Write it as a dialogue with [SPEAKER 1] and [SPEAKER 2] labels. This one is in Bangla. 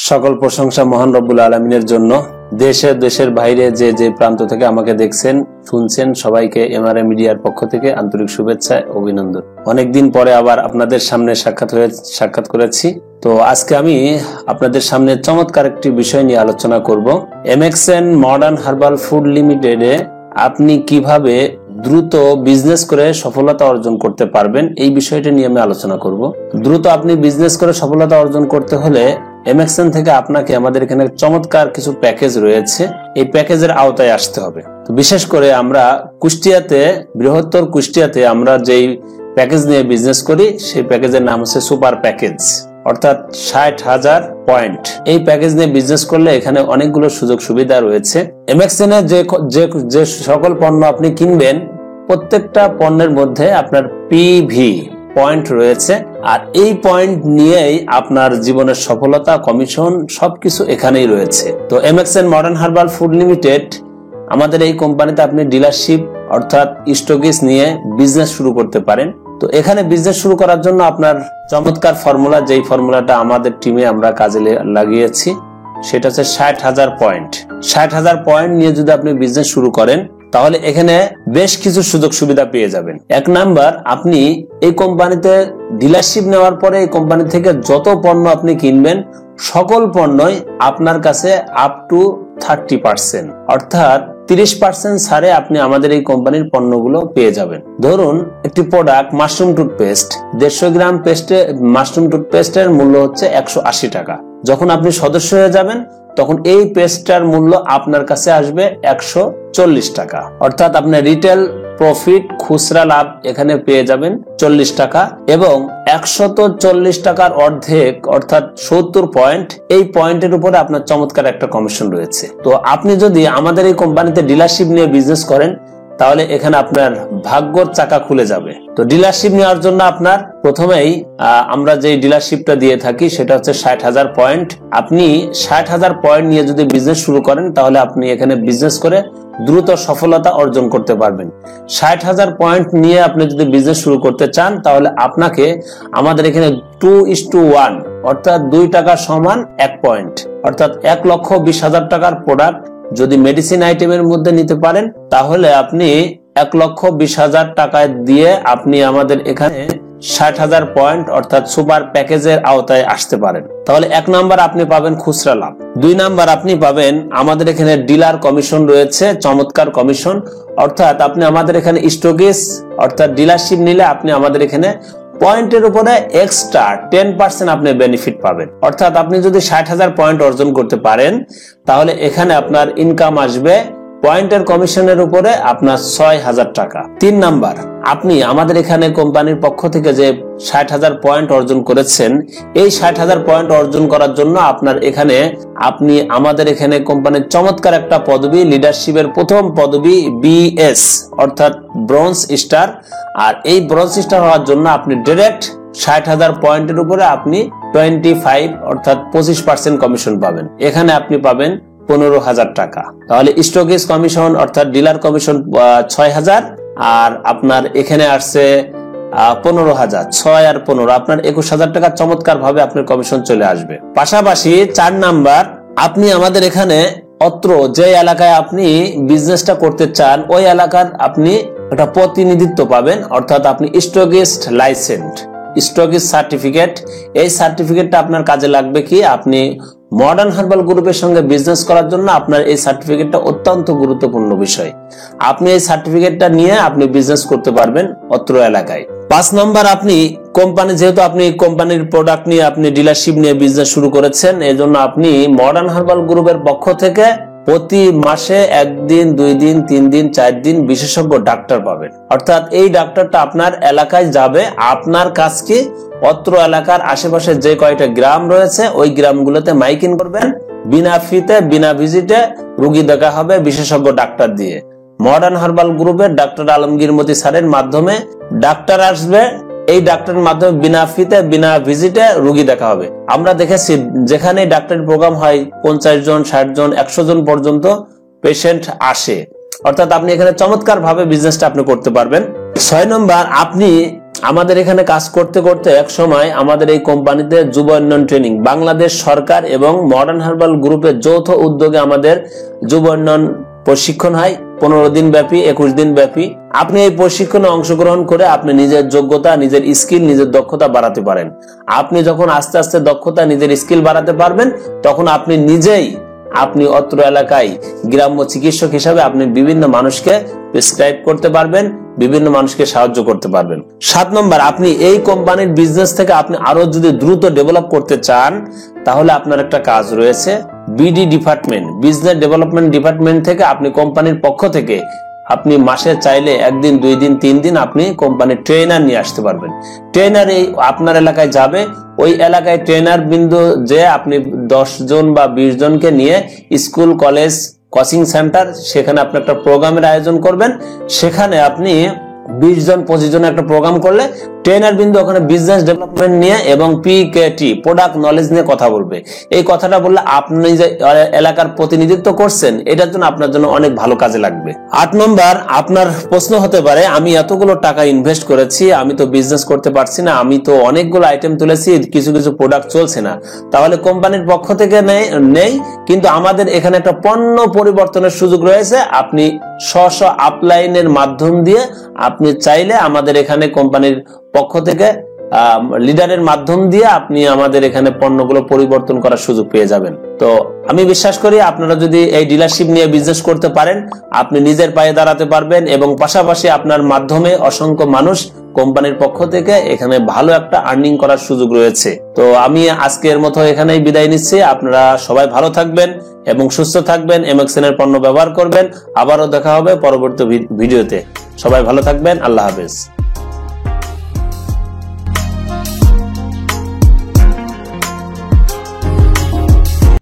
[SPEAKER 1] সকল প্রশংসা মহান রব্বুল আলামিনের জন্য। দেশে দেশের বাইরে যে যে প্রান্ত থেকে আমাকে দেখছেন শুনছেন সবাইকে এমআরএ মিডিয়ার পক্ষ থেকে আন্তরিক শুভেচ্ছা অভিনন্দন। অনেকদিন পরে আবার আপনাদের সামনে সাক্ষাৎ করেছি। তো আজকে আমি আপনাদের সামনে চমৎকার একটি বিষয় নিয়ে আলোচনা করব। এমএক্সএন মডার্ন হার্বাল ফুড লিমিটেডে আপনি কিভাবে দ্রুত বিজনেস করে সফলতা অর্জন করতে পারবেন, এই বিষয়টা নিয়ে আমি আলোচনা করব। দ্রুত আপনি বিজনেস করে সফলতা অর্জন করতে হলে এমএক্সএন থেকে আপনাকে আমাদের এখানে চমৎকার কিছু প্যাকেজ রয়েছে, এই প্যাকেজের আওতায় আসতে হবে। তো বিশেষ করে আমরা কুষ্টিয়াতে, বৃহত্তর কুষ্টিয়াতে আমরা যেই প্যাকেজ নিয়ে বিজনেস করি সেই প্যাকেজের নাম হচ্ছে সুপার প্যাকেজ, অর্থাৎ 60,000 পয়েন্ট। এই প্যাকেজ নিয়ে বিজনেস করলে এখানে অনেকগুলো সুযোগ সুবিধা রয়েছে। এমএক্সএন এ যে সকল পণ্য আপনি কিনবেন প্রত্যেকটা পণ্যের মধ্যে আপনার পিভি পয়েন্ট রয়েছে, আর এই পয়েন্ট নিয়েই আপনার জীবনের সফলতা, কমিশন সবকিছু এখানেই রয়েছে। তো MXN modern herbal food limited আমাদের এই কোম্পানিতে আপনি ডিলারশিপ অর্থাৎ স্টকিস নিয়ে বিজনেস শুরু করতে পারেন। তো এখানে বিজনেস শুরু করার জন্য আপনার চমৎকার ফর্মুলা, যেই ফর্মুলাটা আমাদের টিমে আমরা কাজে লাগিয়েছি, সেটা হচ্ছে 60,000 পয়েন্ট। 60,000 পয়েন্ট নিয়ে যদি আপনি বিজনেস শুরু করেন তাহলে এখানে বেশ কিছু সুযোগ সুবিধা পেয়ে যাবেন। এক নাম্বার, আপনি এই কোম্পানিতে ডিলারশিপ নেওয়ার পরে এই কোম্পানি থেকে যত পণ্য আপনি কিনবেন সকল পণ্যই আপনার কাছে আপ টু 30%, অর্থাৎ 30% ছাড়ে আপনি আমাদের এই কোম্পানির পণ্যগুলো পেয়ে যাবেন। ধরুন একটি প্রোডাক্ট মাশরুম টুথপেস্ট, 150 গ্রাম মাশরুম টুথপেস্টের মূল্য হচ্ছে 180 টাকা। যখন আপনি সদস্য হয়ে যাবেন তখন এই পেস্টটার মূল্য আপনার কাছে আসবে 140 টাকা, অর্থাৎ আপনি রিটেল প্রফিট, খুচরা লাভ এখানে পেয়ে যাবেন 40 টাকা, এবং 140 টাকার অর্ধেক অর্থাৎ 70 পয়েন্ট, এই পয়েন্টের উপরে আপনার চমৎকার একটা কমিশন রয়েছে। তো আপনি যদি আমাদের এই কোম্পানিতে ডিলারশিপ নিয়ে বিজনেস করেন তাহলে এখানে আপনার ভাগ্যর চাকা খুলে যাবে। তো ডিলারশিপ নেওয়ার জন্য আপনার প্রথমেই আমরা যে ডিলারশিপটা দিয়ে থাকি সেটা হচ্ছে 60,000 পয়েন্ট। আপনি 60,000 পয়েন্ট নিয়ে যদি বিজনেস শুরু করেন তাহলে আপনি এখানে বিজনেস করে দ্রুত সফলতা অর্জন করতে পারবেন। 60,000 পয়েন্ট নিয়ে আপনি যদি বিজনেস শুরু করতে চান তাহলে আপনাকে আমাদের এখানে 2:1 অর্থাৎ 2 টাকা সমান 1 পয়েন্ট, অর্থাৎ 1,20,000 টাকার প্রোডাক্ট যদি মেডিসিন আইটেমের মধ্যে নিতে পারেন তাহলে আপনি 1,20,000 টাকায় দিয়ে আপনি আমাদের এখানে 60,000 পয়েন্ট অর্থাৎ সুপার প্যাকেজের আওতায় আসতে পারেন। তাহলে 1 নাম্বার আপনি পাবেন খুচরা লাভ। 2 নাম্বার আপনি পাবেন আমাদের এখানে ডিলার কমিশন রয়েছে, চমৎকার কমিশন, অর্থাৎ আপনি আমাদের এখানে স্টকিস অর্থাৎ ডিলারশিপ নিলে আপনি আমাদের এখানে পয়েন্টের উপরে এক্সট্রা 10% আপনি বেনিফিট পাবেন। অর্থাৎ আপনি যদি 60,000 পয়েন্ট অর্জন করতে পারেন তাহলে এখানে আপনার ইনকাম আসবে পয়েন্টের কমিশনের উপরে আপনার 6,000 টাকা। 3 নাম্বার, আপনি আমাদের এখানে কোম্পানির পক্ষ থেকে যে 60,000 পয়েন্ট অর্জন করেছেন, এই 60,000 পয়েন্ট অর্জন করার জন্য আপনার এখানে আপনি আমাদের এখানে কোম্পানির চমৎকার একটা পদবি, লিডারশিপের প্রথম পদবি BS অর্থাৎ ব্রোঞ্জ স্টার, আর এই ব্রোঞ্জ স্টার হওয়ার জন্য আপনি ডাইরেক্ট 60,000 পয়েন্টের উপরে আপনি 25 অর্থাৎ 25% কমিশন পাবেন। এখানে আপনি পাবেন 15,000 টাকা। তাহলে স্টকিস কমিশন অর্থাৎ ডিলার কমিশন 6,000, আর আপনার এখানে আসছে 15,000, 6 আর 15 আপনার 21,000 টাকা চমৎকার ভাবে আপনার কমিশন চলে আসবে। পাশাপাশি 4 নাম্বার, আপনি আমাদের এখানে অত্র যে এলাকায় আপনি বিজনেসটা করতে চান ওই এলাকার আপনি একটা প্রতিনিধিত্ব পাবেন, অর্থাৎ আপনি স্টকিস্ট লাইসেন্স, স্টকিস্ট সার্টিফিকেট। এই সার্টিফিকেটটা আপনার কাজে লাগবে কি, আপনি মডার্ন হার্বাল গ্রুপের সঙ্গে বিজনেস করার জন্য আপনার এই সার্টিফিকেটটা অত্যন্ত গুরুত্বপূর্ণ বিষয়। আপনি এই সার্টিফিকেটটা নিয়ে আপনি বিজনেস করতে পারবেন অত্র এলাকায়। 5 নম্বর, আপনি কোম্পানি, যেহেতু আপনি কোম্পানির প্রোডাক্ট নিয়ে আপনি ডিলারশিপ নিয়ে বিজনেস শুরু করেছেন, এজন্য আপনি মডার্ন হার্বাল গ্রুপের পক্ষ থেকে প্রতি মাসে 1 দিন, 2 দিন, 3 দিন, 4 দিন বিশেষজ্ঞ ডাক্তার পাবেন। অর্থাৎ এই ডাক্তারটা আপনার এলাকায় যাবে, আপনার কাজ কি অত্র এলাকার আশেপাশে যে কয়টা গ্রাম রয়েছে ওই গ্রামগুলোতে মাইকিং করবেন, বিনা ফিতে বিনা ভিজিটে রোগী দেখা হবে বিশেষজ্ঞ ডাক্তার দিয়ে। মডার্ন হার্বাল গ্রুপের ডাক্তার আলমগীর মতি স্যারের মাধ্যমে ডাক্তার আসবে, এই ডাক্তারের মাধ্যমে বিনা ফিতে বিনা ভিজিটে রোগী দেখা হবে। আমরা দেখেছি যেখানে ডাক্তারের প্রোগ্রাম হয় 50 জন, 60 জন, 100 জন পর্যন্ত পেশেন্ট আসে। অর্থাৎ আপনি এখানে চমৎকার ভাবে বিজনেসটা আপনি করতে পারবেন। 6 নম্বর, আপনি আমাদের এখানে কাজ করতে করতে এক সময় আমাদের এই কোম্পানিতে যুব উন্নয়ন ট্রেনিং বাংলাদেশ সরকার এবং মডার্ন হার্বাল গ্রুপের যৌথ উদ্যোগে আমাদের যুব উন্নয়ন প্রশিক্ষণ হয় 15 দিন ব্যাপী 21 দিন ব্যাপী। আপনি এই প্রশিক্ষণে অংশগ্রহণ করে আপনি নিজের যোগ্যতা, নিজের স্কিল, নিজের দক্ষতা বাড়াতে পারেন। আপনি যখন আস্তে আস্তে দক্ষতা, নিজের স্কিল বাড়াতে পারবেন, তখন আপনি নিজেই আপনি অত্র এলাকায় গ্রাম্য চিকিৎসক হিসাবে আপনি বিভিন্ন মানুষকে প্রেসক্রাইব করতে পারবেন, বিভিন্ন মানুষকে সাহায্য করতে পারবেন। 7 নম্বর, আপনি এই কোম্পানির বিজনেস থেকে আপনি আরো যদি দ্রুত ডেভেলপ করতে চান, তাহলে আপনার একটা কাজ রয়েছে। BD department, business development department থেকে আপনি কোম্পানির পক্ষ থেকে আপনি মাসে চাইলে 1 দিন 2 দিন 3 দিন আপনি কোম্পানির ট্রেনার নিয়ে আসতে পারবেন। ট্রেনার এই আপনার এলাকায় যাবে, ওই এলাকায় ট্রেনার বিন্দু যে আপনি 10 জন বা 20 জনকে নিয়ে স্কুল, কলেজ, কোচিং সেন্টার, সেখানে আপনি একটা প্রোগ্রামের আয়োজন করবেন। সেখানে আপনি 20 জন 25 জন একটা প্রোগ্রাম করলে ট্রেনার বিন্দু ওখানে বিজনেস ডেভেলপমেন্ট নিয়ে এবং পিকেটি প্রোডাক্ট নলেজ নিয়ে কথা বলবে। এই কথাটা বললে আপনি যে এলাকার প্রতিনিধিত্ব করছেন, এটার জন্য আপনার জন্য অনেক ভালো কাজে লাগবে। 8 নম্বর, আপনার প্রশ্ন হতে পারে, আমি এতগুলো টাকা ইনভেস্ট করেছি, আমি তো বিজনেস করতে পারছি না, আমি তো অনেকগুলো আইটেম তুলেছি, কিছু কিছু প্রোডাক্ট চলছে না, তাহলে কোম্পানির পক্ষ থেকে নেই, কিন্তু আমাদের এখানে একটা পণ্য পরিবর্তনের সুযোগ রয়েছে। আপনি স্ব আপলাইনের মাধ্যম দিয়ে আপনি চাইলে আমাদের এখানে কোম্পানির পক্ষ থেকে লিডারের মাধ্যম দিয়ে আপনি আমাদের এখানে পণ্যগুলো পরিবর্তন করার সুযোগ পেয়ে যাবেন। তো আমি বিশ্বাস করি আপনারা যদি এই ডিলারশিপ নিয়ে বিজনেস করতে পারেন, আপনি নিজের পায়ে দাঁড়াতে পারবেন এবং পাশাপাশি আপনার মাধ্যমে অসংখ্য মানুষ কোম্পানির পক্ষ থেকে এখানে ভালো একটা আর্নিং করার সুযোগ রয়েছে। তো আমি আজকের মতো এখানেই বিদায় নিচ্ছি। আপনারা সবাই ভালো থাকবেন এবং সুস্থ থাকবেন, এমএক্সএন এর পণ্য ব্যবহার করবেন। আবারও দেখা হবে পরবর্তী ভিডিওতে। সবাই ভালো থাকবেন, আল্লাহ হাফেজ।